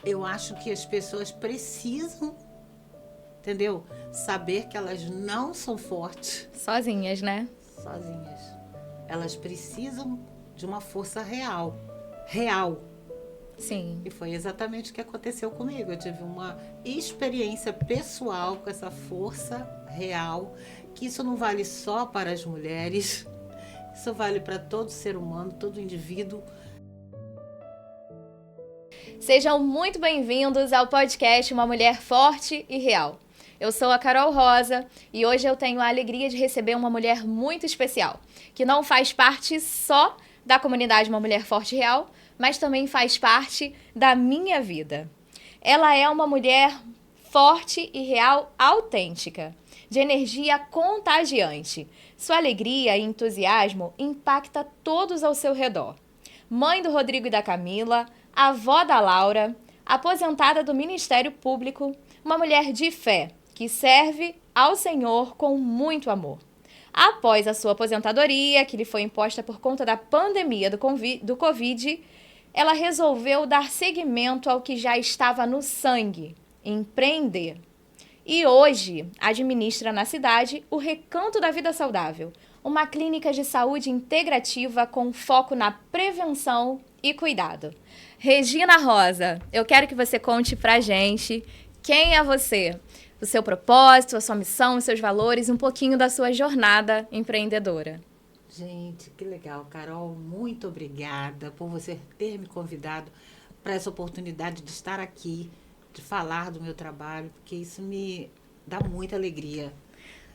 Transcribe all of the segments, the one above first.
eu acho que as pessoas precisam, entendeu? Saber que elas não são fortes Sozinhas, né? sozinhas. Elas precisam de uma força real. Real. Sim. E foi exatamente o que aconteceu comigo. Eu tive uma experiência pessoal com essa força real, que isso não vale só para as mulheres, isso vale para todo ser humano, todo indivíduo. Sejam muito bem-vindos ao podcast Uma Mulher Forte e Real. Eu sou a Carol Rosa e hoje eu tenho a alegria de receber uma mulher muito especial, que não faz parte só da comunidade Uma Mulher Forte e Real, mas também faz parte da minha vida. Ela é uma mulher forte e real autêntica, de energia contagiante. Sua alegria e entusiasmo impacta todos ao seu redor. Mãe do Rodrigo e da Camila, avó da Laura, aposentada do Ministério Público, uma mulher de fé que serve ao Senhor com muito amor. Após a sua aposentadoria, que lhe foi imposta por conta da pandemia do Covid, ela resolveu dar seguimento ao que já estava no sangue, empreender. E hoje administra na cidade o Recanto da Vida Saudável, uma clínica de saúde integrativa com foco na prevenção e cuidado. Regina Rosa, eu quero que você conte pra gente quem é você, o seu propósito, a sua missão, os seus valores, um pouquinho da sua jornada empreendedora. Gente, que legal, Carol. Muito obrigada por você ter me convidado para essa oportunidade de estar aqui, de falar do meu trabalho, porque isso me dá muita alegria.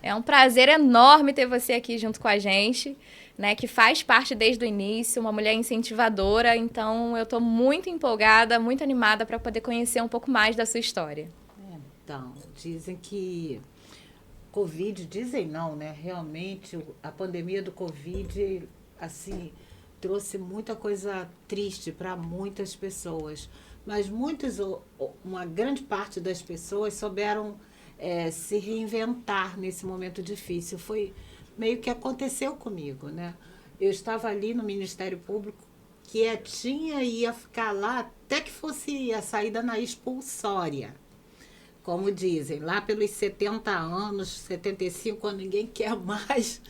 É um prazer enorme ter você aqui junto com a gente, né, que faz parte desde o início, uma mulher incentivadora, então eu estou muito empolgada, muito animada para poder conhecer um pouco mais da sua história. Então, dizem que Covid, dizem não, né? Realmente, a pandemia do Covid, assim, trouxe muita coisa triste para muitas pessoas. Mas uma grande parte das pessoas souberam se reinventar nesse momento difícil. Foi meio que aconteceu comigo, né? Eu estava ali no Ministério Público, quietinha e ia ficar lá até que fosse a saída na expulsória. Como dizem, lá pelos 70 anos, 75, quando ninguém quer mais,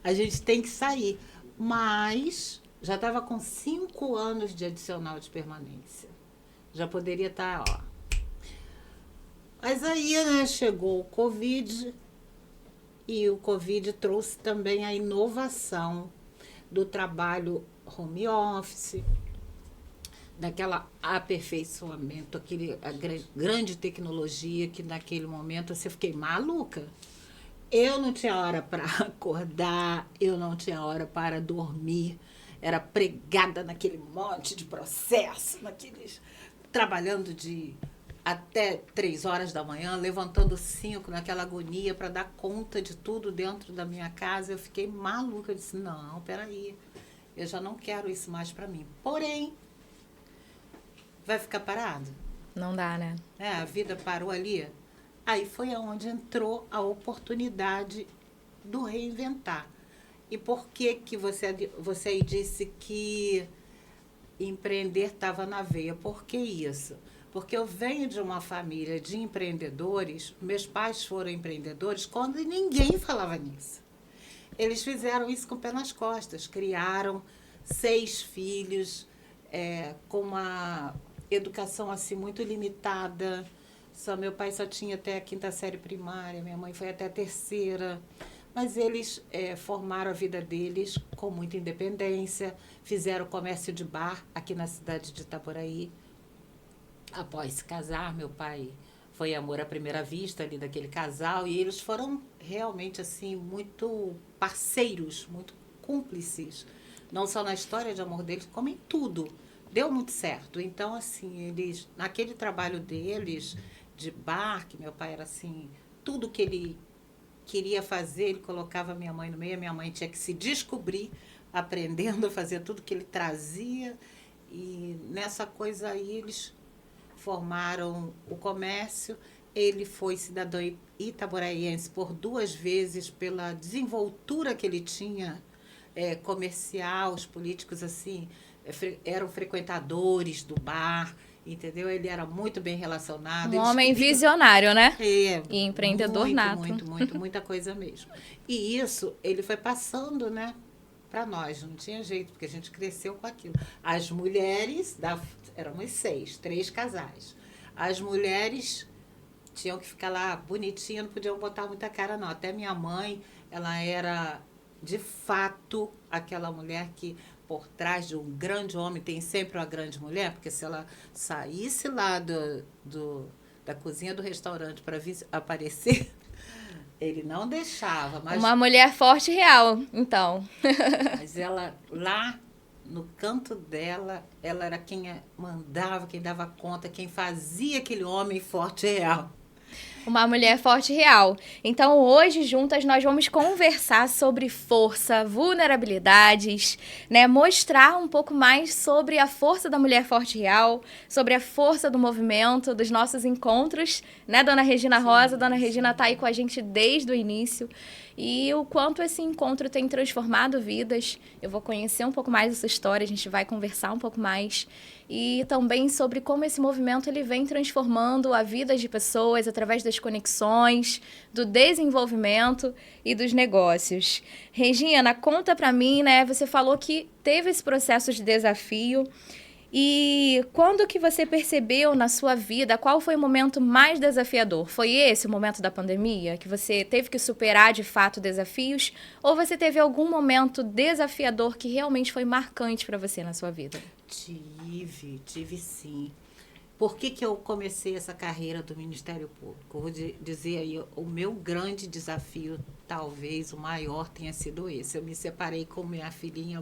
a gente tem que sair. Mas já estava com 5 anos de adicional de permanência. Já poderia estar, ó. Mas aí, né, chegou o Covid e o Covid trouxe também a inovação do trabalho home office, daquela aperfeiçoamento, grande tecnologia que naquele momento eu fiquei maluca. Eu não tinha hora para acordar, eu não tinha hora para dormir. Era pregada naquele monte de processo, trabalhando de até 3 horas da manhã, levantando 5 naquela agonia para dar conta de tudo dentro da minha casa. Eu fiquei maluca, eu disse, não, peraí, eu já não quero isso mais para mim. Porém, vai ficar parado? Não dá, né? A vida parou ali. Aí foi aonde entrou a oportunidade do reinventar. E por que você aí disse que empreender estava na veia? Por que isso? Porque eu venho de uma família de empreendedores, meus pais foram empreendedores quando ninguém falava nisso. Eles fizeram isso com o pé nas costas, criaram 6 filhos, com uma educação assim muito limitada. Meu pai só tinha até a 5ª série primária, minha mãe foi até a 3ª. Mas eles formaram a vida deles com muita independência, fizeram comércio de bar aqui na cidade de Itaboraí. Após se casar, meu pai foi amor à primeira vista ali daquele casal e eles foram realmente assim muito parceiros, muito cúmplices, não só na história de amor deles, como em tudo. Deu muito certo. Então, assim, eles, naquele trabalho deles de bar, que meu pai era assim, tudo que ele queria fazer, ele colocava minha mãe no meio, a minha mãe tinha que se descobrir, aprendendo a fazer tudo que ele trazia. E nessa coisa aí eles formaram o comércio. Ele foi cidadão itaboraiense por 2 vezes pela desenvoltura que ele tinha comercial. Os políticos assim eram frequentadores do bar entendeu? Ele era muito bem relacionado. Um homem visionário, né? É, E empreendedor nato. Muita coisa mesmo. E isso ele foi passando, né, para nós, não tinha jeito, porque a gente cresceu com aquilo. As mulheres, éramos 6, 3 casais. As mulheres tinham que ficar lá bonitinha, não podiam botar muita cara, não. Até minha mãe, ela era, de fato, aquela mulher que, por trás de um grande homem, tem sempre uma grande mulher, porque se ela saísse lá da cozinha do restaurante para aparecer, ele não deixava. Mas, uma mulher forte e real, então. mas ela, lá no canto dela, ela era quem mandava, quem dava conta, quem fazia aquele homem forte e real. Uma mulher forte e real. Então, hoje, juntas, nós vamos conversar sobre força, vulnerabilidades, né? Mostrar um pouco mais sobre a força da mulher forte e real, sobre a força do movimento, dos nossos encontros, né, Dona Regina Rosa? Dona Regina está aí com a gente desde o início. E o quanto esse encontro tem transformado vidas. Eu vou conhecer um pouco mais essa história, a gente vai conversar um pouco mais. E também sobre como esse movimento ele vem transformando a vida de pessoas através das conexões, do desenvolvimento e dos negócios. Regina, conta pra mim, né? Você falou que teve esse processo de desafio. E quando que você percebeu na sua vida, qual foi o momento mais desafiador? Foi esse o momento da pandemia? Que você teve que superar de fato desafios? Ou você teve algum momento desafiador que realmente foi marcante para você na sua vida? Tive sim. Por que eu comecei essa carreira do Ministério Público? Eu vou dizer aí, o meu grande desafio, talvez o maior, tenha sido esse. Eu me separei com minha filhinha.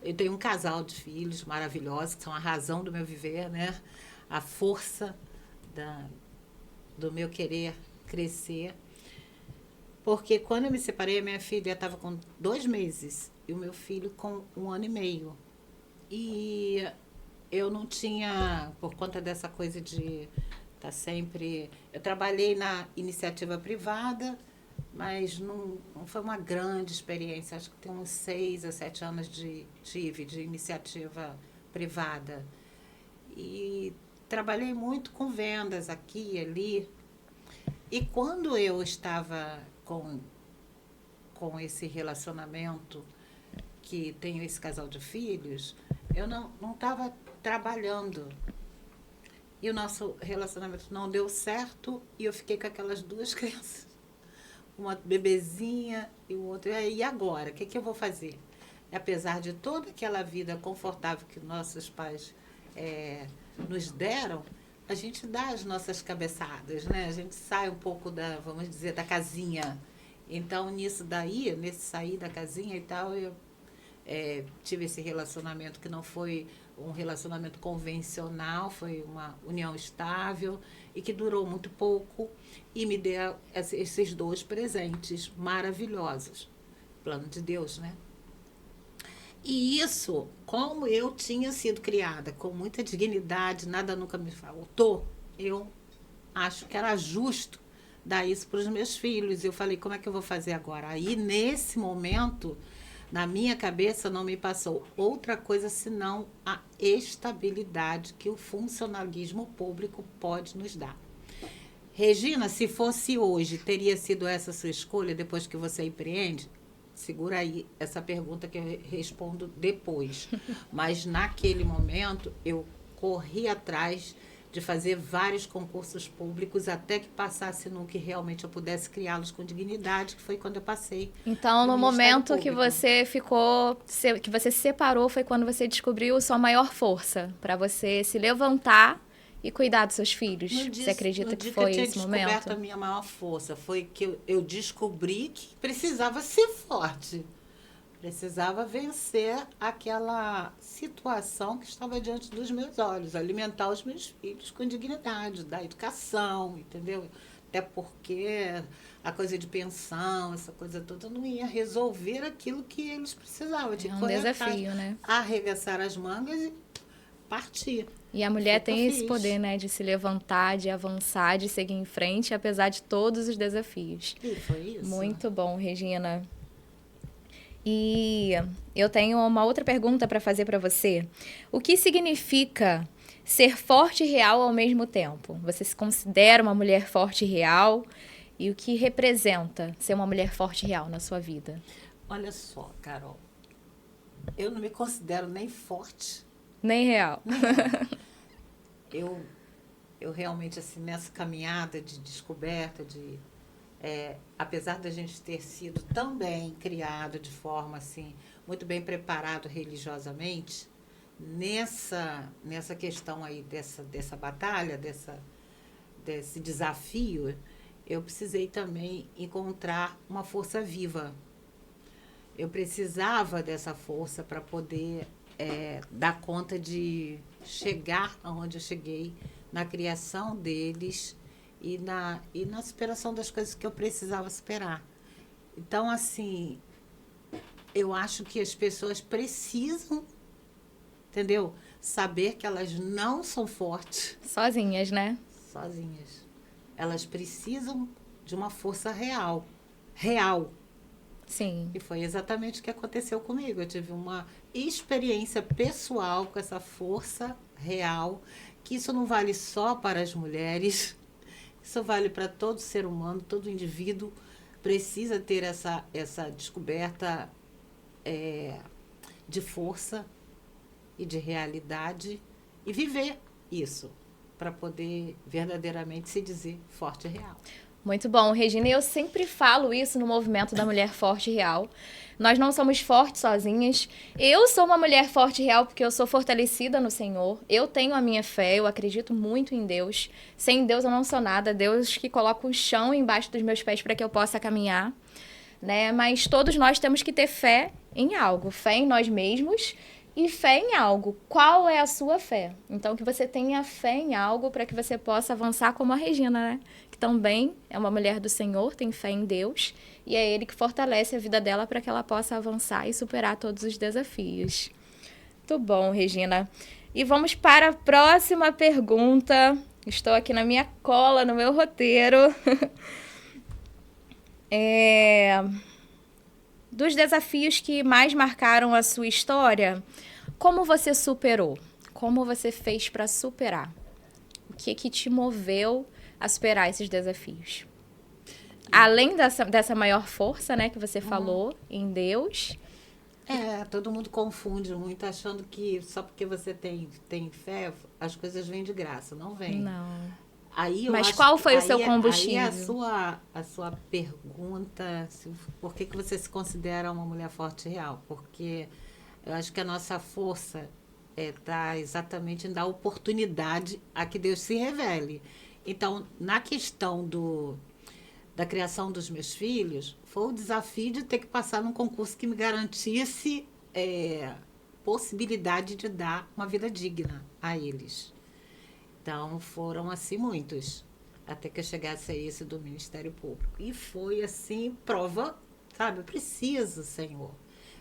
Eu tenho um casal de filhos maravilhosos, que são a razão do meu viver, né? A força do meu querer crescer. Porque quando eu me separei, a minha filha estava com 2 meses e o meu filho com 1 ano e meio. E eu não tinha, por conta dessa coisa de estar sempre... Eu trabalhei na iniciativa privada, mas não foi uma grande experiência. Acho que tem uns 6 a 7 anos de iniciativa privada. E trabalhei muito com vendas aqui e ali. E quando eu estava com esse relacionamento, que tenho esse casal de filhos, eu não estava trabalhando. E o nosso relacionamento não deu certo e eu fiquei com aquelas 2 crianças. Uma bebezinha e o outro. E agora? O que eu vou fazer? Apesar de toda aquela vida confortável que nossos pais nos deram, a gente dá as nossas cabeçadas, né? A gente sai um pouco vamos dizer, da casinha. Então, nesse sair da casinha e tal, eu tive esse relacionamento que não foi um relacionamento convencional, foi uma união estável e que durou muito pouco e me deu esses 2 presentes maravilhosos. Plano de Deus, né? E isso, como eu tinha sido criada com muita dignidade, nada nunca me faltou, eu acho que era justo dar isso para os meus filhos. Eu falei, como é que eu vou fazer agora? Aí, nesse momento, na minha cabeça não me passou outra coisa senão a estabilidade que o funcionalismo público pode nos dar. Regina, se fosse hoje, teria sido essa a sua escolha depois que você empreende? Segura aí essa pergunta que eu respondo depois. Mas naquele momento eu corri atrás de fazer vários concursos públicos até que passasse no que realmente eu pudesse criá-los com dignidade, que foi quando eu passei. Então, no momento que você que você se separou, foi quando você descobriu sua maior força para você se levantar e cuidar dos seus filhos. Você acredita que foi esse momento? Eu descoberto a minha maior força foi que eu descobri que precisava ser forte. Precisava vencer aquela situação que estava diante dos meus olhos, alimentar os meus filhos com dignidade, dar educação, entendeu? Até porque a coisa de pensão, essa coisa toda, não ia resolver aquilo que eles precisavam. É um desafio, né? Arregaçar as mangas e partir. E a mulher tem esse poder, né, de se levantar, de avançar, de seguir em frente, apesar de todos os desafios. E foi isso. Muito bom, Regina. E eu tenho uma outra pergunta para fazer para você. O que significa ser forte e real ao mesmo tempo? Você se considera uma mulher forte e real? E o que representa ser uma mulher forte e real na sua vida? Olha só, Carol, eu não me considero nem forte, Nem real. nem real. Eu realmente, assim, nessa caminhada de descoberta, apesar da gente ter sido tão bem criado de forma, assim, muito bem preparado religiosamente, nessa questão aí dessa batalha, desse desafio, eu precisei também encontrar uma força viva. Eu precisava dessa força para poder dar conta de chegar aonde eu cheguei, na criação deles e na superação das coisas que eu precisava superar. Então, assim, eu acho que as pessoas precisam, entendeu? Saber que elas não são fortes Sozinhas, né? sozinhas. Elas precisam de uma força real. Real. Sim. E foi exatamente o que aconteceu comigo. Eu tive uma experiência pessoal com essa força real, que isso não vale só para as mulheres, isso vale para todo ser humano, todo indivíduo precisa ter essa descoberta de força e de realidade e viver isso para poder verdadeiramente se dizer forte e real. Muito bom, Regina. Eu sempre falo isso no movimento da mulher forte e real. Nós não somos fortes sozinhas. Eu sou uma mulher forte e real porque eu sou fortalecida no Senhor. Eu tenho a minha fé, eu acredito muito em Deus. Sem Deus eu não sou nada. Deus que coloca o chão embaixo dos meus pés para que eu possa caminhar, né? Mas todos nós temos que ter fé em algo. Fé em nós mesmos e fé em algo. Qual é a sua fé? Então, que você tenha fé em algo para que você possa avançar como a Regina, né? Que também é uma mulher do Senhor, tem fé em Deus, e é Ele que fortalece a vida dela para que ela possa avançar e superar todos os desafios. Muito bom, Regina. E vamos para a próxima pergunta. Estou aqui na minha cola, no meu roteiro. Dos desafios que mais marcaram a sua história, como você superou? Como você fez para superar? O que te moveu a superar esses desafios? Além dessa maior força, né, que você falou, em Deus. Todo mundo confunde muito achando que só porque você tem fé, as coisas vêm de graça. Não vem. Não. Aí eu Mas acho qual que foi o seu combustível? Aí a sua pergunta, por que você se considera uma mulher forte e real? Porque eu acho que a nossa força está exatamente em dar oportunidade a que Deus se revele. Então, na questão da criação dos meus filhos, foi o desafio de ter que passar num concurso que me garantisse possibilidade de dar uma vida digna a eles. Então, foram, assim, muitos, até que eu chegasse a esse do Ministério Público. E foi, assim, prova, sabe? Eu preciso, Senhor.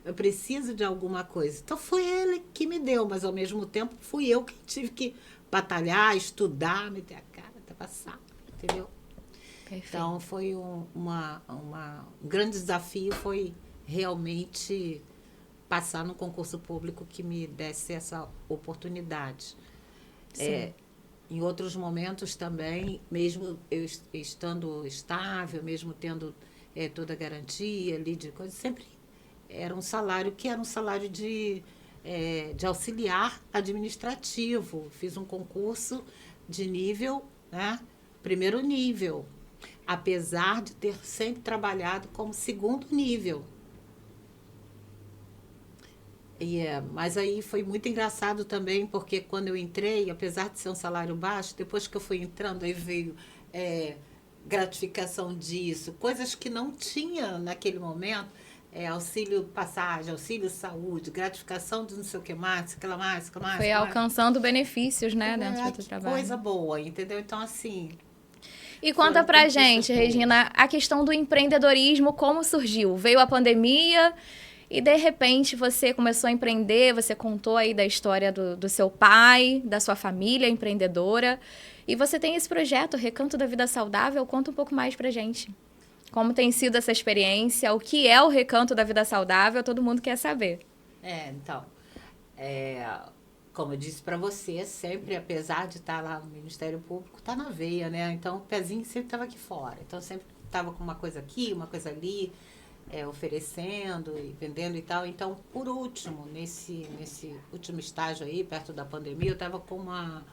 Eu preciso de alguma coisa. Então, foi Ele que me deu, mas, ao mesmo tempo, fui eu que tive que batalhar, estudar, meter a cara até passar, entendeu? Perfeito. Então, foi um grande desafio, foi realmente passar no concurso público que me desse essa oportunidade. Sim. Em outros momentos também, mesmo eu estando estável, mesmo tendo toda a garantia ali de coisas, sempre era um salário de auxiliar administrativo. Fiz um concurso de nível, né, primeiro nível, apesar de ter sempre trabalhado como segundo nível. Mas aí foi muito engraçado também, porque quando eu entrei, apesar de ser um salário baixo, depois que eu fui entrando, aí veio gratificação disso, coisas que não tinha naquele momento, auxílio passagem, auxílio saúde, gratificação de não sei o que mais, aquela mais. Foi alcançando benefícios, né, dentro do trabalho. Coisa boa, entendeu? Então, assim... E conta pra gente, Regina, a questão do empreendedorismo, como surgiu? Veio a pandemia... E, de repente, você começou a empreender, você contou aí da história do seu pai, da sua família empreendedora. E você tem esse projeto, Recanto da Vida Saudável. Conta um pouco mais pra gente. Como tem sido essa experiência? O que é o Recanto da Vida Saudável? Todo mundo quer saber. Então, como eu disse para você, sempre, apesar de estar lá no Ministério Público, está na veia, né? Então, o pezinho sempre estava aqui fora. Então, sempre estava com uma coisa aqui, uma coisa ali, oferecendo e vendendo e tal. Então, por último, nesse último estágio aí, perto da pandemia, eu estava com uma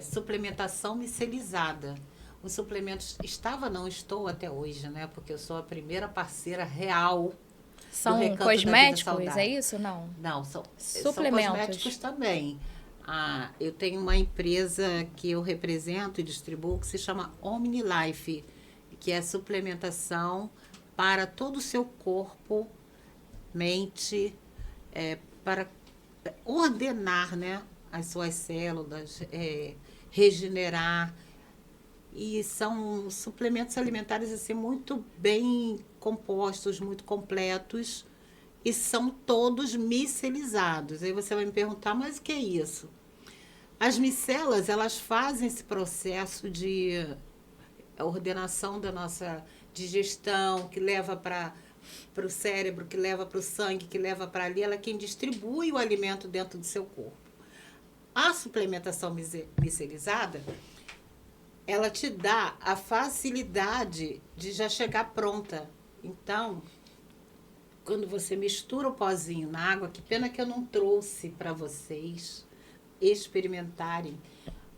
suplementação micelizada. Os suplementos não estou até hoje, né? Porque eu sou a primeira parceira real. São cosméticos, é isso? Não, são suplementos. São cosméticos também. Eu tenho uma empresa que eu represento e distribuo que se chama OmniLife, que é suplementação para todo o seu corpo, mente, para ordenar, né, as suas células, regenerar. E são suplementos alimentares assim, muito bem compostos, muito completos, e são todos micelizados. Aí você vai me perguntar, mas o que é isso? As micelas, elas fazem esse processo de ordenação da nossa digestão, que leva para o cérebro, que leva para o sangue, que leva para ali. Ela é quem distribui o alimento dentro do seu corpo. A suplementação micelizada, ela te dá a facilidade de já chegar pronta. Então, quando você mistura o pozinho na água, que pena que eu não trouxe para vocês experimentarem,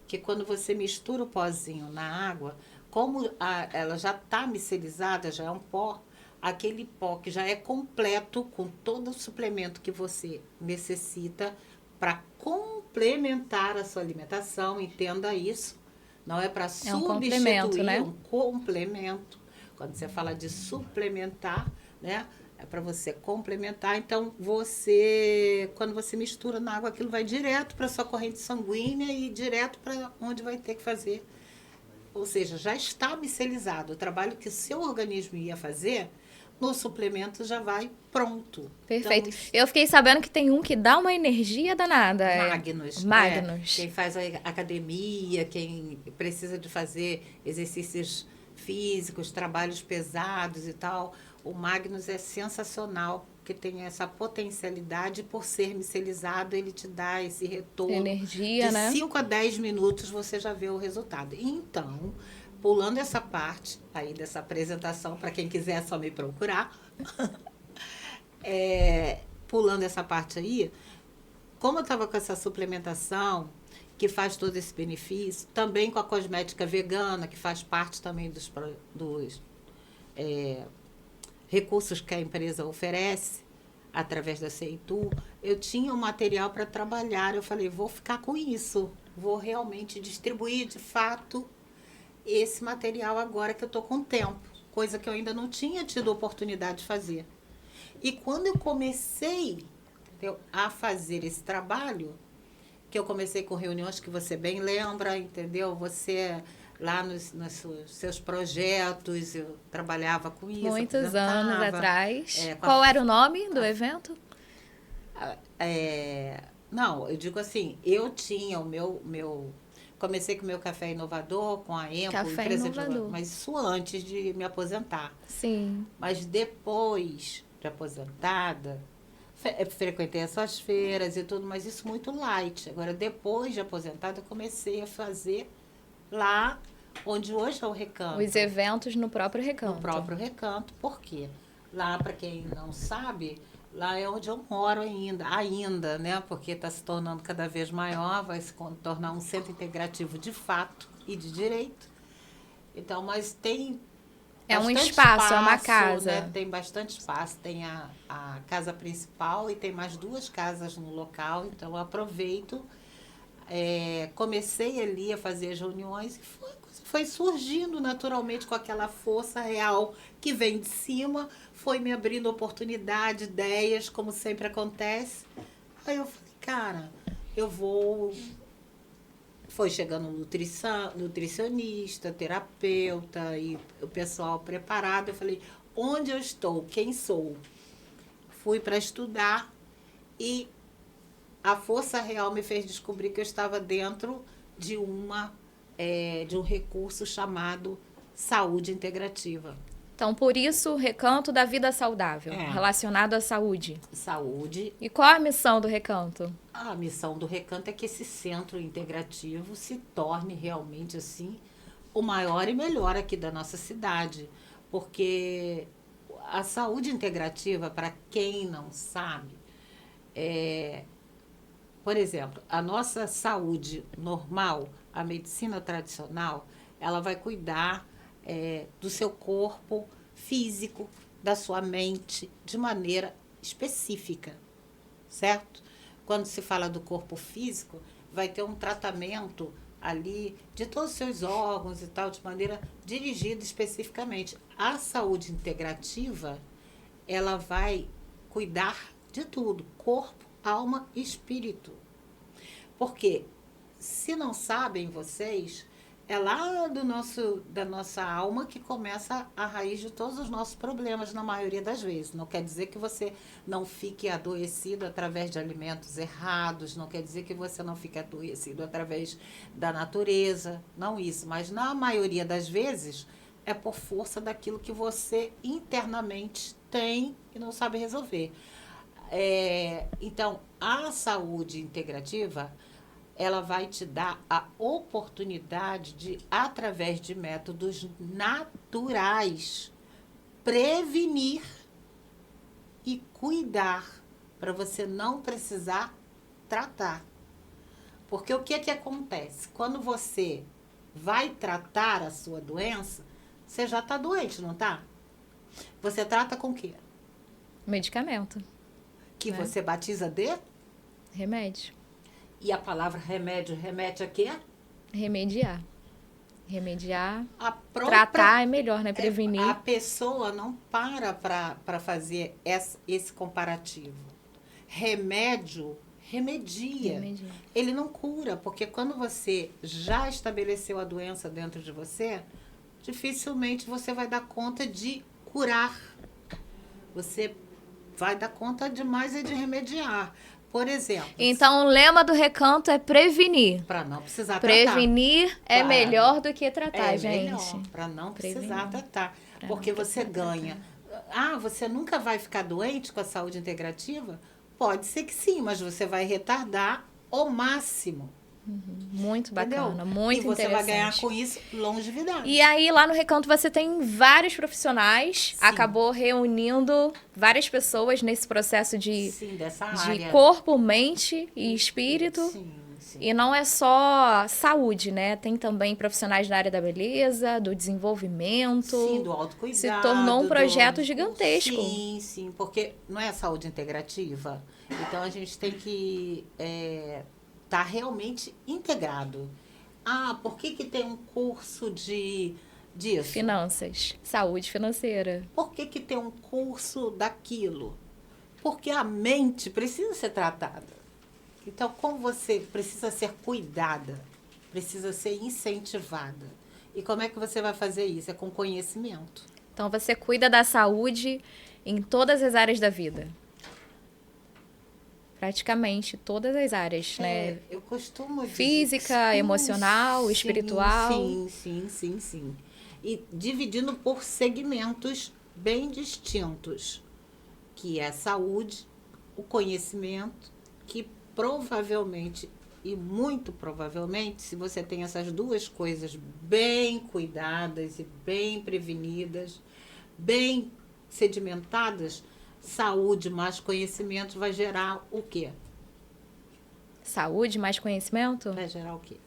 que quando você mistura o pozinho na água, como ela já está micelizada, já é um pó, aquele pó que já é completo com todo o suplemento que você necessita para complementar a sua alimentação, entenda isso. Não é para substituir, complemento, né? Um complemento. Quando você fala de suplementar, né? É para você complementar. Então, quando você mistura na água, aquilo vai direto para a sua corrente sanguínea e direto para onde vai ter que fazer. Ou seja, já está micelizado. O trabalho que o seu organismo ia fazer, no suplemento já vai pronto. Perfeito. Então, eu fiquei sabendo que tem um que dá uma energia danada. Magnus. Quem faz academia, quem precisa de fazer exercícios físicos, trabalhos pesados e tal, o Magnus é sensacional, porque tem essa potencialidade, por ser micelizado, ele te dá esse retorno. Energia, de né? 5 a 10 minutos você já vê o resultado. Então, pulando essa parte aí dessa apresentação, para quem quiser só me procurar, pulando essa parte aí, como eu estava com essa suplementação, que faz todo esse benefício, também com a cosmética vegana, que faz parte também dos recursos que a empresa oferece, através da Ceitu, eu tinha um material para trabalhar. Eu falei, vou ficar com isso, vou realmente distribuir de fato esse material agora que eu estou com tempo, coisa que eu ainda não tinha tido oportunidade de fazer. E quando eu comecei, entendeu, a fazer esse trabalho, que eu comecei com reuniões que você bem lembra, entendeu? Você lá nos seus projetos, eu trabalhava com isso. Muitos anos atrás. Qual era o nome do evento? Não, eu digo assim, eu tinha o meu comecei com o meu café inovador, com a EMPO, Café empresa inovador. mas isso antes de me aposentar. Sim. Mas depois de aposentada, frequentei essas feiras e tudo, mas isso muito light. Agora, depois de aposentada, eu comecei a fazer lá onde hoje é o Recanto. Os eventos no próprio Recanto. No próprio Recanto. Por quê? Lá, para quem não sabe, lá é onde eu moro ainda, né? Porque está se tornando cada vez maior, vai se tornar um centro integrativo de fato e de direito. Então, mas tem um espaço, é uma casa. Né? Tem bastante espaço. Tem a casa principal e tem mais 2 casas no local. Então, eu aproveito. Comecei ali a fazer as reuniões e foi surgindo naturalmente com aquela força real que vem de cima, foi me abrindo oportunidade, ideias, como sempre acontece. Aí eu falei, cara, eu vou... Foi chegando nutricionista, terapeuta e o pessoal preparado. Eu falei, onde eu estou? Quem sou? Fui para estudar e a força real me fez descobrir que eu estava dentro de um recurso chamado saúde integrativa. Então, por isso, Recanto da Vida Saudável, relacionado à saúde. Saúde. E qual a missão do Recanto? A missão do Recanto é que esse centro integrativo se torne realmente, assim, o maior e melhor aqui da nossa cidade. Porque a saúde integrativa, para quem não sabe, por exemplo, a nossa saúde normal, a medicina tradicional, ela vai cuidar do seu corpo físico, da sua mente, de maneira específica, certo? Quando se fala do corpo físico, vai ter um tratamento ali de todos os seus órgãos e tal, de maneira dirigida especificamente. A saúde integrativa, ela vai cuidar de tudo, corpo, alma e espírito. Porque, se não sabem vocês, é lá da nossa alma que começa a raiz de todos os nossos problemas, na maioria das vezes. Não quer dizer que você não fique adoecido através de alimentos errados, não quer dizer que você não fique adoecido através da natureza, não isso. Mas, na maioria das vezes, é por força daquilo que você internamente tem e não sabe resolver. Então, a saúde integrativa, ela vai te dar a oportunidade de, através de métodos naturais, prevenir e cuidar, para você não precisar tratar. Porque o que acontece? Quando você vai tratar a sua doença, você já está doente, não está? Você trata com o quê? Medicamento. Que você batiza de? Remédio. E a palavra remédio remete a quê? Remediar. Remediar. Tratar é melhor, né? Prevenir. A pessoa não para fazer esse comparativo. Remédio remedia. Ele não cura, porque quando você já estabeleceu a doença dentro de você, dificilmente você vai dar conta de curar. Você vai dar conta de mais de remediar. Por exemplo... Então, o lema do Recanto é prevenir. Para não precisar prevenir é melhor do que tratar, gente. Para não precisar tratar. Porque você ganha. Você nunca vai ficar doente com a saúde integrativa? Pode ser que sim, mas você vai retardar ao máximo. Muito bacana, entendeu? Muito interessante. E você vai ganhar com isso longevidade. E aí, lá no Recanto, você tem vários profissionais. Sim. Acabou reunindo várias pessoas nesse processo de corpo, mente e espírito. Sim. E não é só saúde, né? Tem também profissionais da área da beleza, do desenvolvimento. Sim, do autocuidado. Se tornou um projeto gigantesco. Sim, porque não é saúde integrativa. Então, a gente tem que... Está realmente integrado. Por que tem um curso disso? Finanças, saúde financeira. Por que tem um curso daquilo? Porque a mente precisa ser tratada. Então, como você precisa ser cuidada, precisa ser incentivada. E como é que você vai fazer isso? É com conhecimento. Então, você cuida da saúde em todas as áreas da vida. Praticamente todas as áreas, né? Eu costumo dizer... Física, emocional, espiritual. Sim. E dividindo por segmentos bem distintos, que é a saúde, o conhecimento, que provavelmente, e muito provavelmente, se você tem essas duas coisas bem cuidadas e bem prevenidas, bem sedimentadas, saúde mais conhecimento vai gerar o quê? Saúde mais conhecimento? Vai gerar o quê?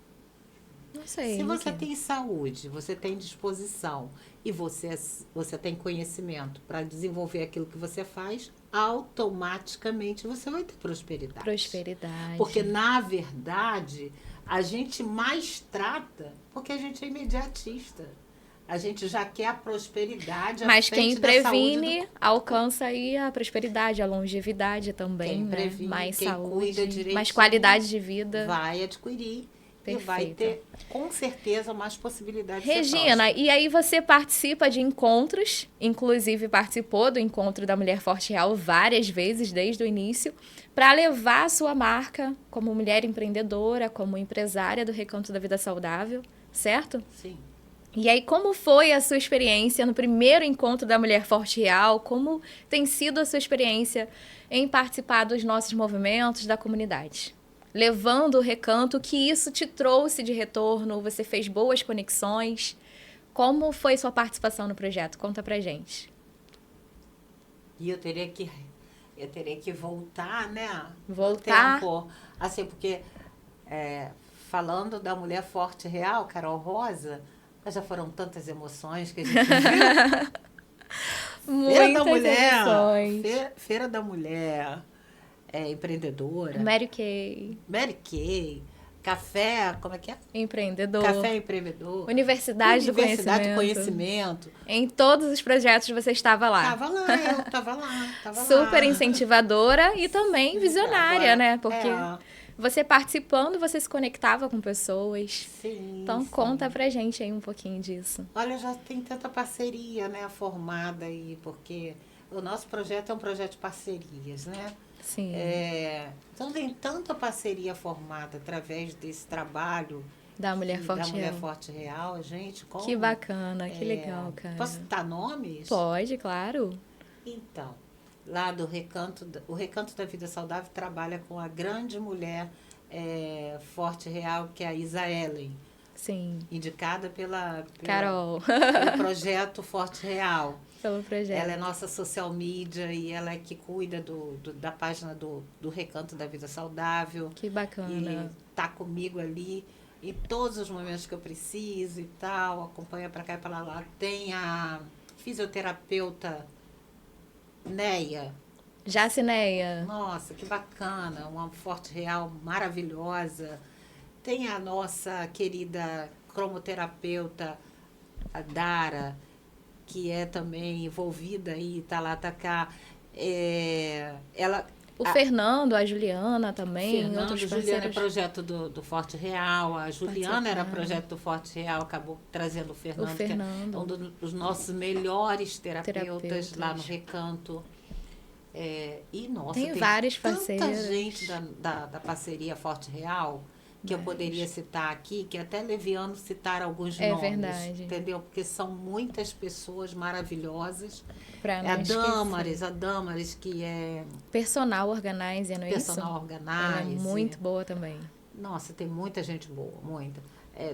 Não sei. Se você tem saúde, você tem disposição e você tem conhecimento para desenvolver aquilo que você faz, automaticamente você vai ter prosperidade. Porque, na verdade, a gente mais trata porque a gente é imediatista. A gente já quer a prosperidade. Mas quem previne alcança aí a prosperidade, a longevidade também, quem previne, mais quem saúde, cuida direitinho, mais qualidade de vida. Vai adquirir. Perfeito. E vai ter, com certeza, mais possibilidades. Regina, e aí você participa de encontros, inclusive participou do Encontro da Mulher Forte Real várias vezes desde o início, para levar a sua marca como mulher empreendedora, como empresária do Recanto da Vida Saudável, certo? Sim. E aí, como foi a sua experiência no primeiro encontro da Mulher Forte Real? Como tem sido a sua experiência em participar dos nossos movimentos da comunidade? Levando o recanto, o que isso te trouxe de retorno? Você fez boas conexões? Como foi sua participação no projeto? Conta pra gente. E eu teria que voltar, né? Voltar? Tempo, assim, porque falando da Mulher Forte Real, Carol Rosa, já foram tantas emoções que a gente viu. Feira da Mulher, Feira da Mulher, empreendedora. Mary Kay. Mary Kay. Café, como é que é? Empreendedor. Café empreendedor. Universidade do Conhecimento. Em todos os projetos você estava lá. Eu estava lá. Super incentivadora e também visionária, agora, né? Porque você participando, você se conectava com pessoas. Sim. Então conta pra gente aí um pouquinho disso. Olha, já tem tanta parceria, né, formada aí, porque o nosso projeto é um projeto de parcerias, né? Sim. Então tem tanta parceria formada através desse trabalho da Mulher Forte Real, gente. Como, que bacana, que legal, cara. Posso citar nomes? Pode, claro. Então, lá do o Recanto da Vida Saudável trabalha com a grande mulher Forte Real, que é a Isa Ellen. Sim. Indicada pela Carol. Pelo projeto Forte Real. Pelo projeto. Ela é nossa social media e ela é que cuida da página do Recanto da Vida Saudável. Que bacana. E tá comigo ali em todos os momentos que eu preciso e tal. Acompanha para cá e para lá. Tem a fisioterapeuta Neia. Jacineia. Nossa, que bacana. Uma Forte Real maravilhosa. Tem a nossa querida cromoterapeuta, a Dara, que é também envolvida aí, tá lá, tá cá. Fernando, a Juliana também. Fernando, a Juliana é projeto do Forte Real. A Juliana era projeto do Forte Real, acabou trazendo o Fernando. Que é um dos nossos melhores terapeutas lá no Recanto. Tem vários parceiros. Tanta gente da parceria Forte Real que eu poderia citar aqui, que até leviano citar alguns nomes. É verdade. Entendeu? Porque são muitas pessoas maravilhosas. A Damares, que é... Personal Organizer, não é isso? Personal Organizer. Ela é muito boa também. Nossa, tem muita gente boa, muita.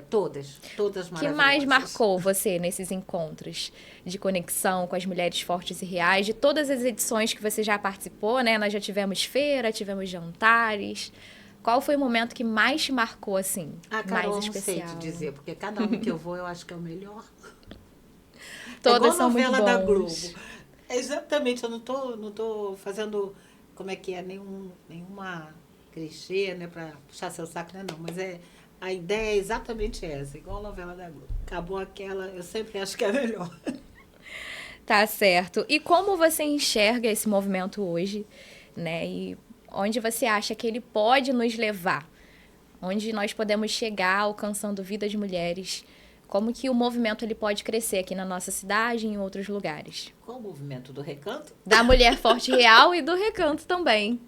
Todas maravilhosas. O que mais marcou você nesses encontros de conexão com as mulheres fortes e reais? De todas as edições que você já participou, né? Nós já tivemos feira, tivemos jantares... Qual foi o momento que mais te marcou, assim, Carol, mais especial? Não sei te dizer, porque cada um que eu vou, eu acho que é o melhor. Todas são muito bons. Novela da Globo. Exatamente, eu não tô fazendo, como é que é, nenhuma clichê, né, para puxar seu saco, né, não, mas a ideia é exatamente essa, igual a novela da Globo. Acabou aquela, eu sempre acho que é a melhor. Tá certo. E como você enxerga esse movimento hoje, né, e onde você acha que ele pode nos levar? Onde nós podemos chegar alcançando vida de mulheres? Como que o movimento ele pode crescer aqui na nossa cidade e em outros lugares? Qual o movimento do Recanto? Da Mulher Forte Real e do Recanto também.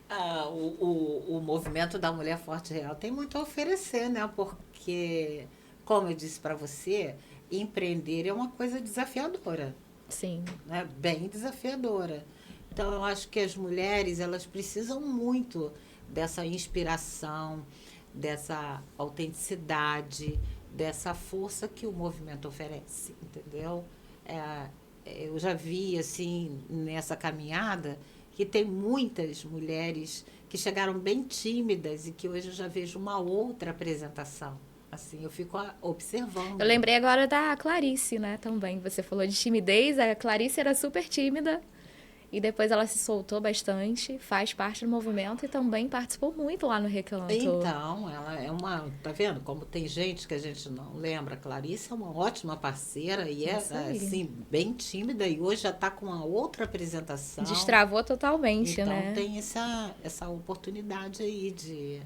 O movimento da Mulher Forte Real tem muito a oferecer, né? Porque, como eu disse para você, empreender é uma coisa desafiadora. Sim. Né? Bem desafiadora. Então, eu acho que as mulheres, elas precisam muito dessa inspiração, dessa autenticidade, dessa força que o movimento oferece, entendeu? Eu já vi, assim, nessa caminhada, que tem muitas mulheres que chegaram bem tímidas e que hoje eu já vejo uma outra apresentação. Assim, eu fico observando. Eu lembrei agora da Clarice, né, também. Você falou de timidez, a Clarice era super tímida. E depois ela se soltou bastante, faz parte do movimento e também participou muito lá no Recanto. Então, ela é uma... Tá vendo? Como tem gente que a gente não lembra. A Clarice é uma ótima parceira e assim, bem tímida. E hoje já está com uma outra apresentação. Destravou totalmente, então, né? Então, tem essa oportunidade aí de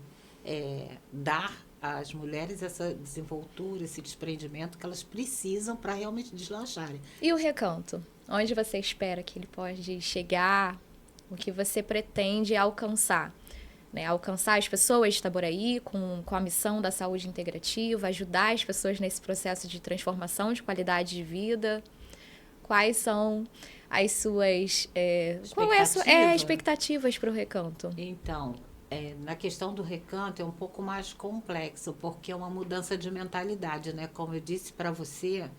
dar às mulheres essa desenvoltura, esse desprendimento que elas precisam para realmente deslancharem. E o Recanto? Onde você espera que ele pode chegar? O que você pretende alcançar né, alcançar as pessoas de Itaboraí com a missão da saúde integrativa, ajudar as pessoas nesse processo de transformação de qualidade de vida? Quais são as suas... qual é a sua, expectativas para o Recanto? Então, na questão do Recanto é um pouco mais complexo, porque é uma mudança de mentalidade, né? Como eu disse para você,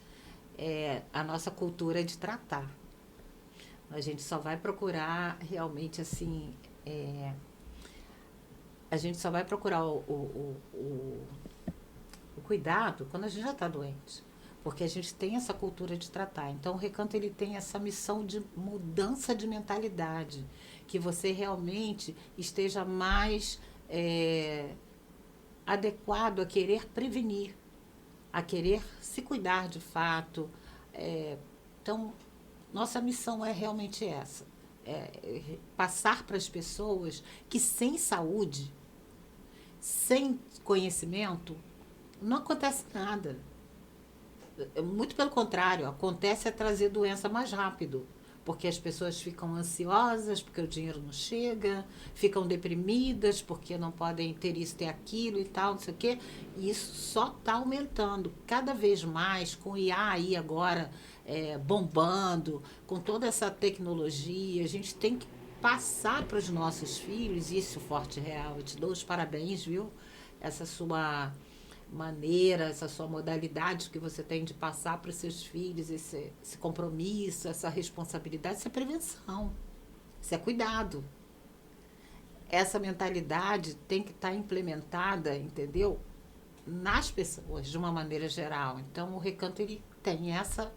a nossa cultura é de tratar. A gente só vai procurar realmente assim... a gente só vai procurar o cuidado quando a gente já está doente. Porque a gente tem essa cultura de tratar. Então, o Recanto ele tem essa missão de mudança de mentalidade. Que você realmente esteja mais adequado a querer prevenir, a querer se cuidar de fato. Então, nossa missão é realmente essa. Passar para as pessoas que sem saúde, sem conhecimento, não acontece nada. Muito pelo contrário, acontece trazer doença mais rápido. Porque as pessoas ficam ansiosas, porque o dinheiro não chega, ficam deprimidas, porque não podem ter isso, ter aquilo e tal, não sei o quê. E isso só está aumentando cada vez mais, com o IA aí agora bombando, com toda essa tecnologia. A gente tem que passar para os nossos filhos isso, Forte Real. Eu te dou os parabéns, viu? Essa sua maneira, essa sua modalidade que você tem de passar para os seus filhos, esse compromisso, essa responsabilidade, isso é prevenção, isso é cuidado. Essa mentalidade tem que estar implementada, entendeu? Nas pessoas, de uma maneira geral. Então, o Recanto ele tem essa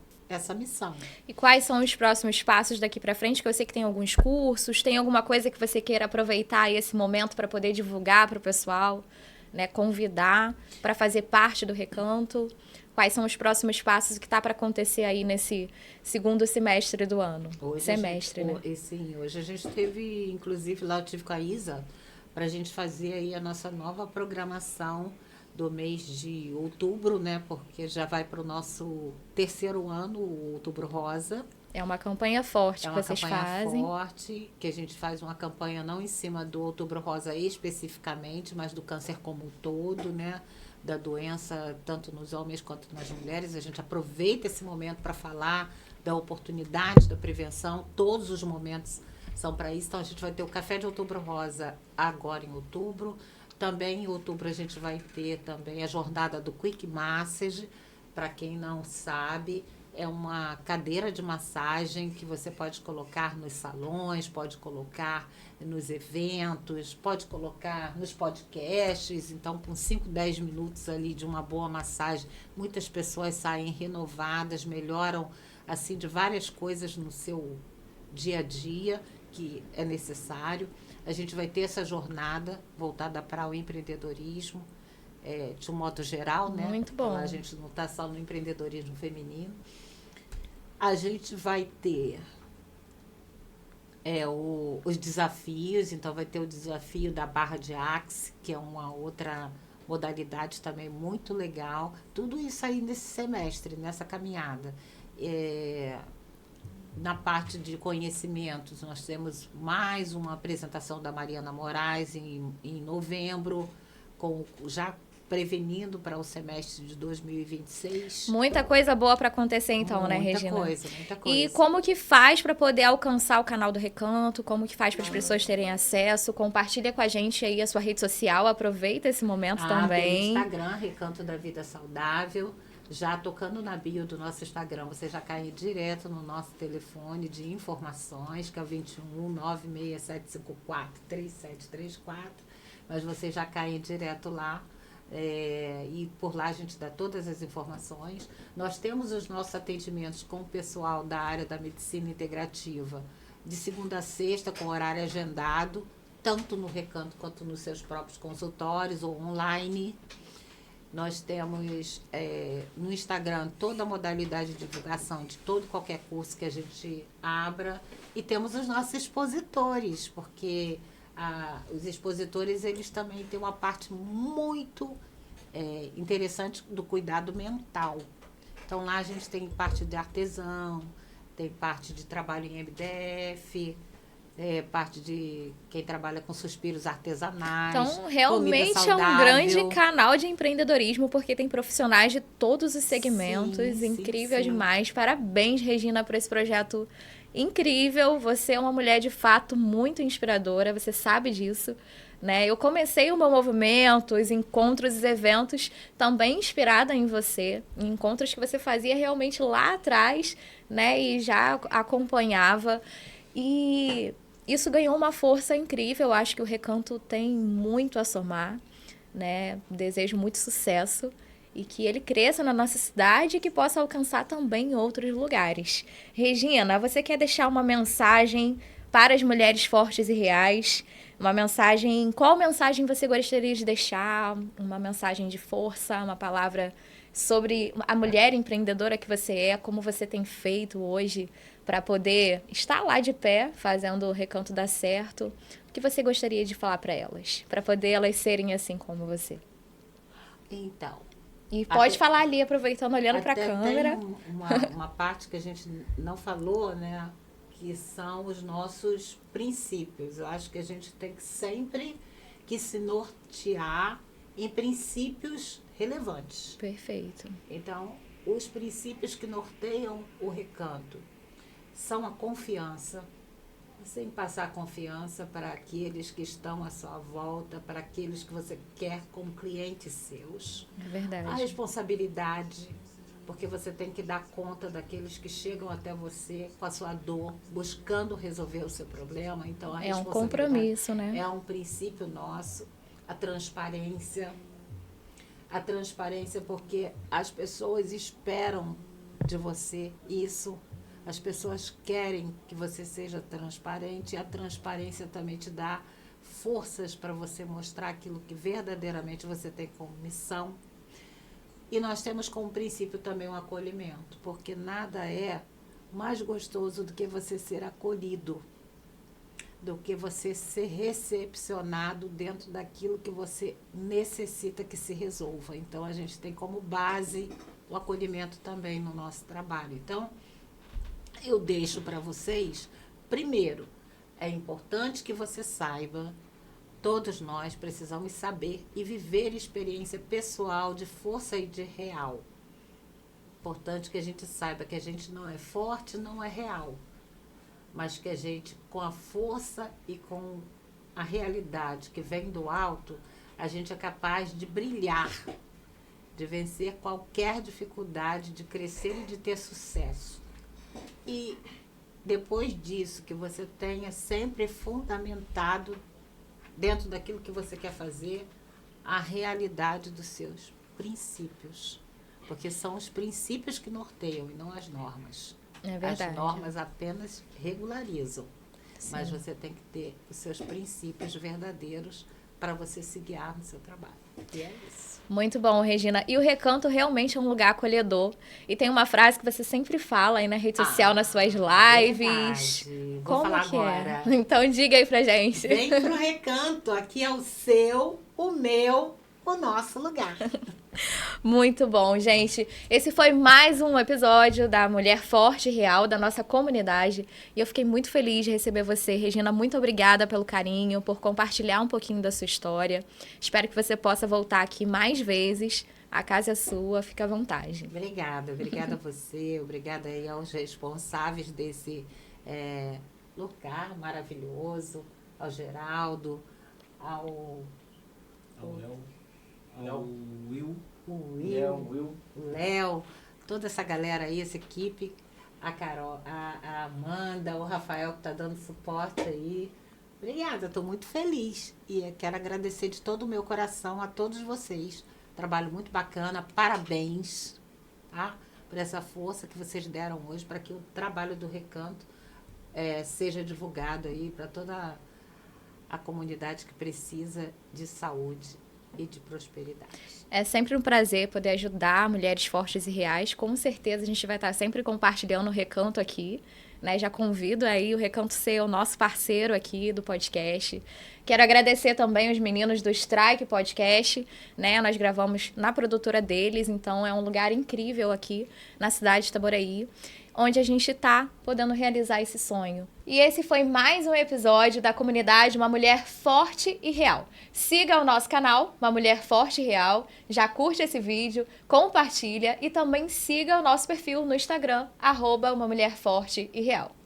missão. E quais são os próximos passos daqui para frente? Que eu sei que tem alguns cursos, tem alguma coisa que você queira aproveitar esse momento para poder divulgar para o pessoal? Né, convidar para fazer parte do Recanto. Quais são os próximos passos que está para acontecer aí nesse segundo semestre do ano? Sim, hoje a gente teve, inclusive, lá eu tive com a Isa, para a gente fazer aí a nossa nova programação do mês de outubro, né? Porque já vai para o nosso terceiro ano, o Outubro Rosa. É uma campanha forte que vocês fazem. É uma campanha forte, que a gente faz uma campanha não em cima do Outubro Rosa especificamente, mas do câncer como um todo, né? Da doença, tanto nos homens quanto nas mulheres. A gente aproveita esse momento para falar da oportunidade da prevenção. Todos os momentos são para isso. Então, a gente vai ter o Café de Outubro Rosa agora em outubro. Também em outubro a gente vai ter também a jornada do Quick Massage, para quem não sabe. É uma cadeira de massagem que você pode colocar nos salões, pode colocar nos eventos, pode colocar nos podcasts. Então, com 5, 10 minutos ali de uma boa massagem, muitas pessoas saem renovadas, melhoram assim de várias coisas no seu dia a dia que é necessário. A gente vai ter essa jornada voltada para o empreendedorismo, de um modo geral, né? Muito bom. A gente não está só no empreendedorismo feminino. A gente vai ter os desafios, então vai ter o desafio da barra de axe, que é uma outra modalidade também muito legal. Tudo isso aí nesse semestre, nessa caminhada. Na parte de conhecimentos, nós temos mais uma apresentação da Mariana Moraes em novembro, já prevenindo para o semestre de 2026. Muita coisa boa para acontecer então, né, Regina? Muita coisa. E como que faz para poder alcançar o canal do Recanto? Como que faz para as pessoas terem acesso? Compartilha com a gente aí a sua rede social, aproveita esse momento também. Pelo Instagram, Recanto da Vida Saudável. Já tocando na bio do nosso Instagram, você já cai direto no nosso telefone de informações, que é o 21 96754 3734. Mas você já cai direto lá. E por lá a gente dá todas as informações. Nós temos os nossos atendimentos com o pessoal da área da medicina integrativa de segunda a sexta, com horário agendado, tanto no Recanto quanto nos seus próprios consultórios ou online. Nós temos no Instagram toda a modalidade de divulgação de todo e qualquer curso que a gente abra. E temos os nossos expositores, porque os expositores eles também têm uma parte muito interessante do cuidado mental. Então lá a gente tem parte de artesão, tem parte de trabalho em MDF, parte de quem trabalha com suspiros artesanais. Então, realmente é um grande canal de empreendedorismo, porque tem profissionais de todos os segmentos. Sim, incrível sim. Demais. Parabéns, Regina, por esse projeto incrível. Você é uma mulher, de fato, muito inspiradora. Você sabe disso, né? Eu comecei o meu movimento, os encontros, os eventos, também inspirada em você. Em encontros que você fazia realmente lá atrás, né? E já acompanhava. E isso ganhou uma força incrível. Eu acho que o Recanto tem muito a somar, né? Desejo muito sucesso e que ele cresça na nossa cidade e que possa alcançar também outros lugares. Regina, você quer deixar uma mensagem para as mulheres fortes e reais? Uma mensagem, qual mensagem você gostaria de deixar? Uma mensagem de força, uma palavra sobre a mulher empreendedora que você é, como você tem feito hoje para poder estar lá de pé, fazendo o Recanto dar certo. O que você gostaria de falar para elas? Para poder elas serem assim como você. Então. E pode falar ali, aproveitando, olhando para a câmera. Tem uma parte que a gente não falou, né? Que são os nossos princípios. Eu acho que a gente tem que sempre que se nortear em princípios relevantes. Perfeito. Então, os princípios que norteiam o Recanto são a confiança, você passar confiança para aqueles que estão à sua volta, para aqueles que você quer como clientes seus. É verdade. A responsabilidade, porque você tem que dar conta daqueles que chegam até você com a sua dor, buscando resolver o seu problema. Então, a é um compromisso, né? É um princípio nosso. A transparência porque as pessoas esperam de você isso. As pessoas querem que você seja transparente e a transparência também te dá forças para você mostrar aquilo que verdadeiramente você tem como missão. E nós temos como princípio também o acolhimento, porque nada é mais gostoso do que você ser acolhido, do que você ser recepcionado dentro daquilo que você necessita que se resolva. Então, a gente tem como base o acolhimento também no nosso trabalho. Então, eu deixo para vocês, primeiro, é importante que você saiba, todos nós precisamos saber e viver experiência pessoal de força e de real. Importante que a gente saiba que a gente não é forte, não é real, mas que a gente, com a força e com a realidade que vem do alto, a gente é capaz de brilhar, de vencer qualquer dificuldade, de crescer e de ter sucesso. E depois disso, que você tenha sempre fundamentado dentro daquilo que você quer fazer, a realidade dos seus princípios. Porque são os princípios que norteiam e não as normas. É verdade. As normas apenas regularizam. Sim. Mas você tem que ter os seus princípios verdadeiros para você se guiar no seu trabalho. E é isso. Muito bom, Regina. E o Recanto realmente é um lugar acolhedor. E tem uma frase que você sempre fala aí na rede social, nas suas lives. Verdade. Como Vou falar que agora. É? Então diga aí pra gente. Vem pro Recanto. Aqui é o seu, o meu, o nosso lugar. Muito bom, gente. Esse foi mais um episódio da Mulher Forte e Real, da nossa comunidade. E eu fiquei muito feliz de receber você, Regina. Muito obrigada pelo carinho, por compartilhar um pouquinho da sua história. Espero que você possa voltar aqui mais vezes. A casa é sua, fica à vontade. Obrigada a você. Obrigada aí aos responsáveis desse lugar maravilhoso, ao Geraldo, ao Will, o Léo, toda essa galera aí, essa equipe, a Carol, a Amanda, o Rafael que está dando suporte aí. Obrigada, estou muito feliz e quero agradecer de todo o meu coração a todos vocês. Trabalho muito bacana, parabéns, tá? Por essa força que vocês deram hoje para que o trabalho do Recanto seja divulgado aí para toda a comunidade que precisa de saúde e de prosperidade. É sempre um prazer poder ajudar mulheres fortes e reais. Com certeza a gente vai estar sempre compartilhando o Recanto aqui, né? Já convido aí o Recanto ser o nosso parceiro aqui do podcast. Quero agradecer também os meninos do Strike Podcast, né? Nós gravamos na produtora deles, então é um lugar incrível aqui na cidade de Itaboraí. onde a gente tá podendo realizar esse sonho. E esse foi mais um episódio da comunidade Uma Mulher Forte e Real. Siga o nosso canal, Uma Mulher Forte e Real, já curte esse vídeo, compartilha e também siga o nosso perfil no Instagram, @Uma Mulher Forte e Real.